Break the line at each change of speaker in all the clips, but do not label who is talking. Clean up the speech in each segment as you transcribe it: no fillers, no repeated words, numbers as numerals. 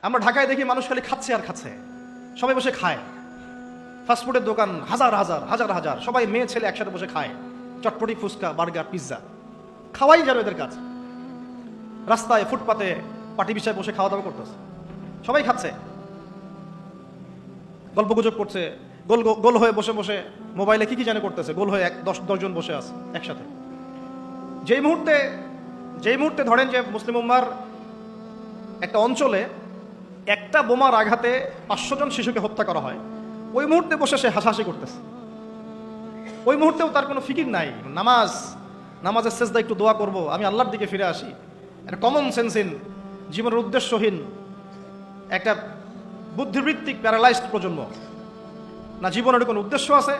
আমরা ঢাকায় দেখি মানুষ খালি খাচ্ছে আর খাচ্ছে, সবাই বসে খায়। ফাস্টফুডের দোকান হাজার হাজার হাজার হাজার, সবাই মেয়ে ছেলে একসাথে বসে খায়, চটপটি, ফুচকা, বার্গার, পিৎজা, খাওয়াই যাবে এদের কাজ। রাস্তায় ফুটপাতে পাটি বিছায় বসে খাওয়া দাওয়া করতেছে, সবাই খাচ্ছে, গল্পগুজব করছে, গোল গোল হয়ে বসে বসে মোবাইলে কি কি জানে করতেছে, গোল হয়ে 10 জন বসে আছে একসাথে। যেই মুহূর্তে ধরেন যে মুসলিম উম্মার একটা অঞ্চলে একটা বোমার আঘাতে 500 জন শিশুকে হত্যা করা হয়, ওই মুহূর্তে বসে সে হাসাহাসি করতেছে। ওই মুহূর্তেও তার কোনো ফিকির নাই, নামাজের সেজদা একটু দোয়া করব, আমি আল্লাহর দিকে ফিরে আসি। একটা কমন সেন্সহীন, জীবনের উদ্দেশ্যহীন, একটা বুদ্ধিবৃত্তিক প্যারালাইজড প্রজন্ম। না জীবনের কোনো উদ্দেশ্য আছে,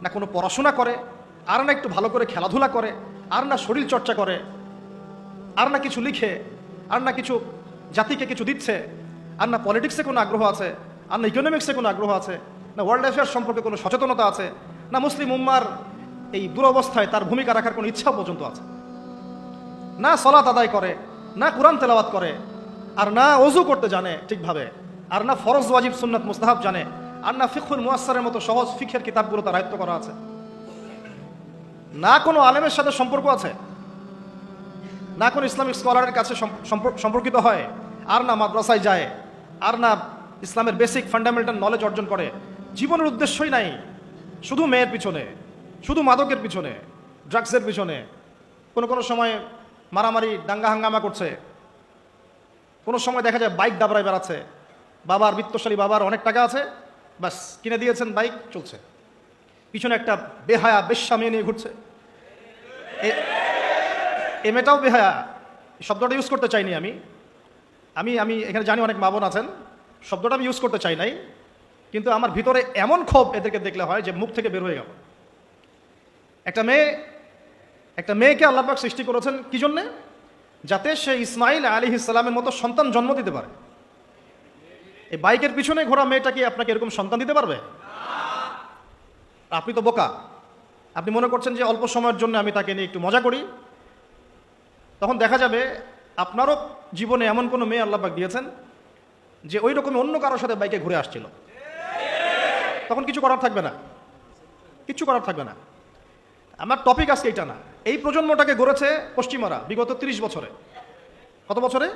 না কোনো পড়াশোনা করে, আর না একটু ভালো করে খেলাধুলা করে, আর না শরীর চর্চা করে, আর না কিছু লিখে, আর না কিছু জাতিকে কিছু দিচ্ছে, আর না পলিটিক্সে কোনো আগ্রহ আছে, আর না ইকোনমিক্সে কোনো আগ্রহ আছে, না ওয়ার্ল্ড অ্যাফেয়ার্স সম্পর্কে কোনো সচেতনতা আছে, না মুসলিম উম্মার এই দুরবস্থায় তার ভূমিকা রাখার কোনো ইচ্ছা পর্যন্ত আছে। না সলাত আদায় করে, না কুরআন তেলাওয়াত করে, আর না ওযু করতে জানে ঠিকভাবে, আর না ফরজ ওয়াজিব সুন্নাত মুস্তাহাব জানে, আর না ফিকহুল মুয়াসসারের মতো সহজ ফিকহের কিতাবগুলো তার আয়ত্ত করা আছে, না কোনো আলেমের সাথে সম্পর্ক আছে, না কোনো ইসলামিক স্কলারের কাছে সম্পর্কিত হয়, আর না মাদ্রাসায় যায়, আর না ইসলামের বেসিক ফান্ডামেন্টাল নলেজ অর্জন করে। জীবনের উদ্দেশ্যই নাই, শুধু মেয়ের পিছনে, শুধু মাদকের পিছনে, ড্রাগসের পিছনে, কোনো সময় মারামারি দাঙ্গা হাঙ্গামা করছে, কোনো সময় দেখা যায় বাইক দাবড়ায় বেড়াচ্ছে, বাবার বিত্তশালী বাবার অনেক টাকা আছে, বাস কিনে দিয়েছেন বাইক, চলছে, পিছনে একটা বেহায়া বেশ্যা মেয়ে নিয়ে ঘুরছে। এ মেয়েটাও বেহায়া, শব্দটা ইউজ করতে চাইনি আমি আমি আমি এখানে জানি অনেক মা বোন আছেন, শব্দটা আমি ইউজ করতে চাই নাই, কিন্তু আমার ভিতরে এমন ক্ষোভ এদেরকে দেখলে হয় যে মুখ থেকে বের হয়ে গেল। একটা মেয়েকে আল্লাহ পাক সৃষ্টি করেছেন কি জন্যে? যাতে সে ইসমাইল আলাইহিস সালামের মতো সন্তান জন্ম দিতে পারে। এই বাইকের পিছনে ঘোরা মেয়েটা কি আপনাকে এরকম সন্তান দিতে পারবে? আপনি তো বোকা, আপনি মনে করছেন যে অল্প সময়ের জন্য আমি তাকে নিয়ে একটু মজা করি। তখন দেখা যাবে আপনারও জীবনে এমন কোনো মেয়ে আল্লাহ পাক দিয়েছেন যে ওই রকম অন্য কারোর সাথে বাইকে ঘুরে আসছিল, তখন কিছু করার থাকবে না, কিচ্ছু করার থাকবে না। আমার টপিক আজকে এটা না। এই প্রজন্মটাকে গড়েছে পশ্চিমারা বিগত 30 বছরে। কত বছরে?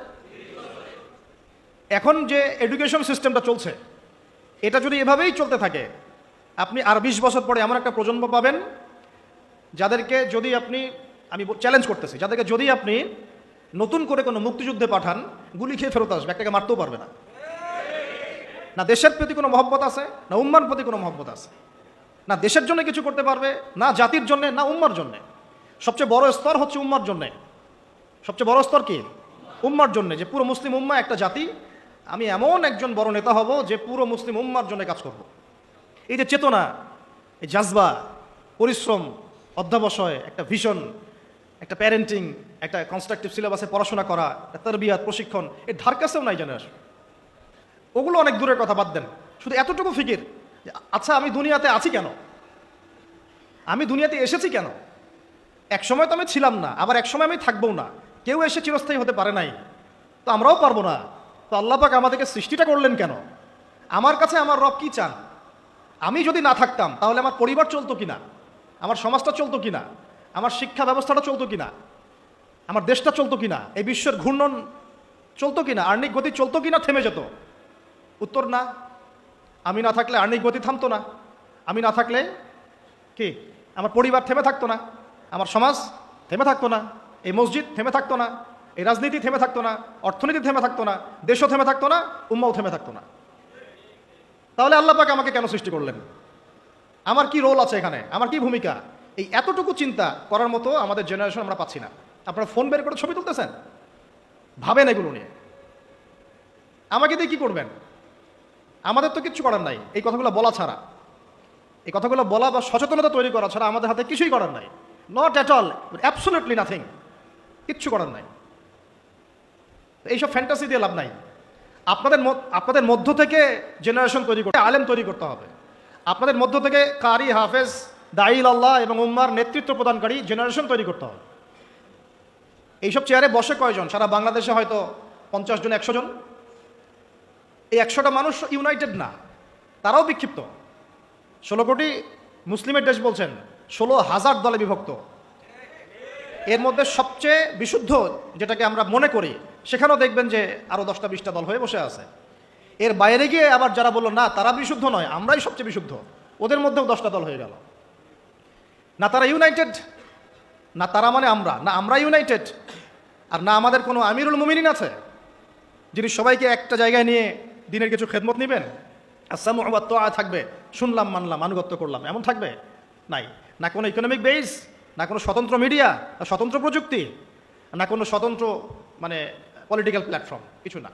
এখন যে এডুকেশন সিস্টেমটা চলছে, এটা যদি এভাবেই চলতে থাকে, আপনি আর 20 বছর পরে এমন একটা প্রজন্ম পাবেন যাদেরকে যদি আমি চ্যালেঞ্জ করতেছি, যাদেরকে যদি আপনি নতুন করে কোনো মুক্তিযুদ্ধে পাঠান, গুলি খেয়ে ফেরত আসবে, একটাকে মারতেও পারবে না। না দেশের প্রতি কোনো মহব্বত আছে, না উম্মার প্রতি কোনো মহব্বত আছে, না দেশের জন্য কিছু করতে পারবে, না জাতির জন্য, না উম্মার জন্য। সবচেয়ে বড় স্তর হচ্ছে উম্মার জন্য। সবচেয়ে বড় স্তর কি? উম্মার জন্য, যে পুরো মুসলিম উম্মা একটা জাতি, আমি এমন একজন বড় নেতা হব যে পুরো মুসলিম উম্মার জন্য কাজ করব। এই যে চেতনা, এই জাজবা, পরিশ্রম, অধ্যাবসায়, একটা ভিশন, একটা প্যারেন্টিং, একটা কনস্ট্রাকটিভ সিলেবাসে পড়াশোনা করা, তারবিয়াত, প্রশিক্ষণ, এই ধার কাছেও নাই জানে আসে। ওগুলো অনেক দূরের কথা, বাদ দেন। শুধু এতটুকু ফিকির, আচ্ছা আমি দুনিয়াতে আছি কেন, আমি দুনিয়াতে এসেছি কেন? এক সময় তো আমি ছিলাম না, আবার এক সময় আমি থাকবও না। কেউ এসে চিরস্থায়ী হতে পারে নাই, তো আমরাও পারবো না। তো আল্লাহ পাক আমাদেরকে সৃষ্টিটা করলেন কেন? আমার কাছে আমার রব কি চান? আমি যদি না থাকতাম তাহলে আমার পরিবার চলতো কিনা, আমার সমাজটা চলতো কিনা, আমার শিক্ষা ব্যবস্থাটা চলতো কিনা, আমার দেশটা চলতো কিনা, এই বিশ্বের ঘূর্ণন চলতো কিনা, আর্নিক গতি চলতো কিনা, থেমে যেত? উত্তর না। আমি না থাকলে আর্নিক গতি থামতো না, আমি না থাকলে কি আমার পরিবার থেমে থাকতো না, আমার সমাজ থেমে থাকতো না, এই মসজিদ থেমে থাকতো না, এই রাজনীতি থেমে থাকতো না, অর্থনীতি থেমে থাকতো না, দেশও থেমে থাকতো না, উম্মাও থেমে থাকতো না। তাহলে আল্লাহ পাক আমাকে কেন সৃষ্টি করলেন? আমার কি রোল আছে এখানে, আমার কি ভূমিকা? এই এতটুকু চিন্তা করার মতো আমাদের জেনারেশন আমরা পাচ্ছি না। আপনারা ফোন বের করে ছবি তুলতেছেন, ভাবেন এগুলো নিয়ে, আমাকে দিয়ে কি করবেন? আমাদের তো কিচ্ছু করার নাই এই কথাগুলো বলা ছাড়া, এই কথাগুলো বলা বা সচেতনতা তৈরি করা ছাড়া আমাদের হাতে কিছুই করার নাই। Not at all, absolutely nothing, কিচ্ছু করার নাই। এইসব ফ্যান্টাসি দিয়ে লাভ নাই। আপনাদের মধ্য থেকে জেনারেশন তৈরি করতে, আলেম তৈরি করতে হবে। আপনাদের মধ্য থেকে কারি, হাফেজ, দাইল আল্লাহ এবং উম্মার নেতৃত্ব প্রদানকারী জেনারেশন তৈরি করতে হবে। এইসব চেয়ারে বসে কয়জন? সারা বাংলাদেশে হয়তো 50 জন, 100 জন। এই 100টা মানুষ ইউনাইটেড না, তারাও বিক্ষিপ্ত। 16 কোটি মুসলিমের দেশ বলছেন, 16,000 দলে বিভক্ত। এর মধ্যে সবচেয়ে বিশুদ্ধ যেটাকে আমরা মনে করি, সেখানেও দেখবেন যে আরও 10টা 20টা দল হয়ে বসে আছে। এর বাইরে গিয়ে আবার যারা বললো না তারা বিশুদ্ধ নয়, আমরাই সবচেয়ে বিশুদ্ধ, ওদের মধ্যেও 10টা দল হয়ে গেল। না তারা ইউনাইটেড, না তারা মানে আমরা, না আমরা ইউনাইটেড, আর না আমাদের কোনো আমিরুল মুমিনিন আছে যিনি সবাইকে একটা জায়গায় নিয়ে দিনের কিছু খেদমত নেবেন, আসসামু ওয়া তাআ থাকবে, শুনলাম মানলাম আনুগত্য করলাম, এমন থাকবে নাই। না কোনো ইকোনমিক বেস, না কোনো স্বতন্ত্র মিডিয়া, না স্বতন্ত্র প্রযুক্তি, না কোনো স্বতন্ত্র মানে পলিটিক্যাল প্ল্যাটফর্ম, কিছু না।